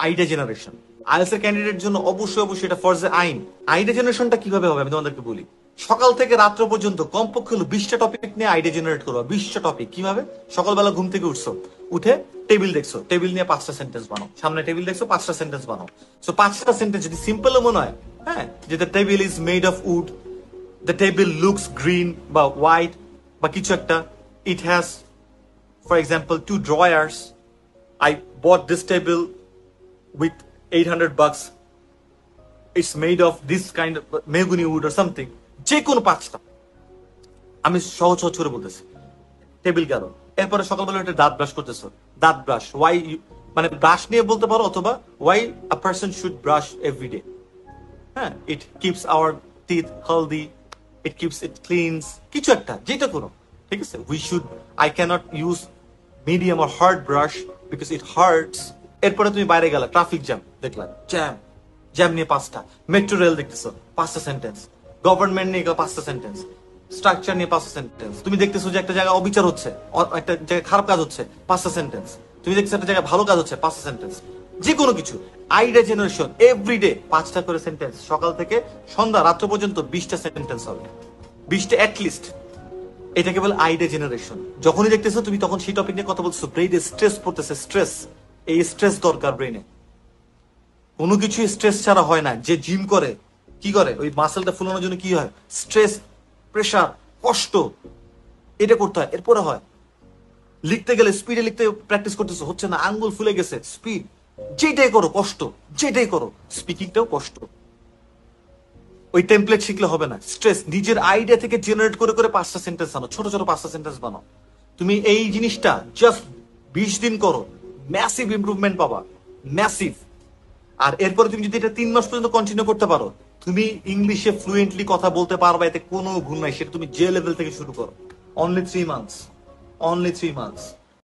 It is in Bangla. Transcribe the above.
Idea generation. আইএলটিএস এর ক্যান্ডিডেট জন্য অবশ্যই অবশ্যই এটা ফরজে আইন। আইডিয়া জেনারেশনটা কিভাবে হবে আমি তোমাদেরকে বলি। সকাল থেকে রাত্র পর্যন্ত কমপক্ষে হলো 20টা টপিক নিয়ে আইডিয়া জেনারেট করবা। 20টা টপিক কিভাবে? সকালবেলা ঘুম থেকে উঠছো, উঠে টেবিল দেখছো, টেবিল নিয়ে 5টা সেন্টেন্স বানাও। সামনে টেবিল দেখছো, 5টা সেন্টেন্স বানাও। সো 5টা সেন্টেন্স যদি সিম্পল মনে হয়, হ্যাঁ, যে the table is made of wood, the table looks green বা হোয়াইট বা কিছু একটা, it has for example 2 drawers, I bought this table with $800, it's made of this kind of mahogany wood or something, যে কোনো 5টা আমি সহজ সহজ করে বলতেছি। টেবিল গেল, এরপরে সকালবেলা একটা দাঁত ব্রাশ করতেছো, দাঁত ব্রাশ ওয়াই, মানে ব্রাশ নিয়ে বলতে পারো, অথবা why a person should brush every day. হ্যাঁ, it keeps our teeth healthy, it keeps it cleans, কিছু একটা যেটা করো, ঠিক আছে। We should, I can't use medium or hard brush because it hurts. এরপরে তুমি বাইরে গেলা, ট্রাফিক জ্যাম দেখলা, জ্যাম, জ্যাম নিয়ে 5টা, মেট্রো রেল দেখতেছো 5টা সেন্টেন্স, গভর্নমেন্ট নিয়ে 5টা সেন্টেন্স, স্ট্রাকচার নিয়ে 5টা সেন্টেন্স। তুমি দেখতেছো যে একটা জায়গায় অবিচার হচ্ছে, একটা জায়গায় খারাপ কাজ হচ্ছে, 5টা সেন্টেন্স। তুমি দেখছো একটা জায়গায় ভালো কাজ হচ্ছে, 5টা সেন্টেন্স। যে কোনো কিছু, আইডিয়া জেনারেশন এভরিডে 5টা করে সেন্টেন্স, সকাল থেকে সন্ধ্যা রাত্র পর্যন্ত 20টা সেন্টেন্স হবে, 20টা অ্যাটলিস্ট। এটাকে বলে আইডিয়া জেনারেশন। যখনই দেখতেছো তুমি তখন সেই টপিক নিয়ে কথা বলছো, ব্রেইনে স্ট্রেস পড়তেছে, স্ট্রেস, এই স্ট্রেস দরকার ব্রেইনে। কোনো কিছু স্ট্রেস ছাড়া হয় না। যে জিম করে কি করে, ওই মাসেলটা ফুলানোর জন্য কি হয়, স্ট্রেস, প্রেশার, কষ্ট, এটা করতে হয়, এরপরে হয়। লিখতে গেলে স্পিডে লিখতে প্র্যাকটিস করতেছো, হচ্ছে না, আঙ্গুল ফুলে গেছে, স্পিড, যেটাই করো কষ্ট, যেটাই করো, স্পিকিংটাও কষ্ট। ওই টেমপ্লেট শিখলে হবে না, স্ট্রেস। নিজের আইডিয়া থেকে জেনারেট করে করে 5টা সেন্টেন্স আনো, ছোট ছোট 5টা সেন্টেন্স বানাও। তুমি এই জিনিসটা জাস্ট 20 দিন করো, ম্যাসিভ ইমপ্রুভমেন্ট পাবা, ম্যাসিভ। আর এরপরে তুমি যদি এটা 3 মাস পর্যন্ত কন্টিনিউ করতে পারো, তুমি ইংলিশে ফ্লুয়েন্টলি কথা বলতে পারবা, এতে কোনো ভুল নাই। সেটা তুমি যে লেভেল থেকে শুরু করো, অনলি 3 মান্থস, অনলি 3 মান্থস।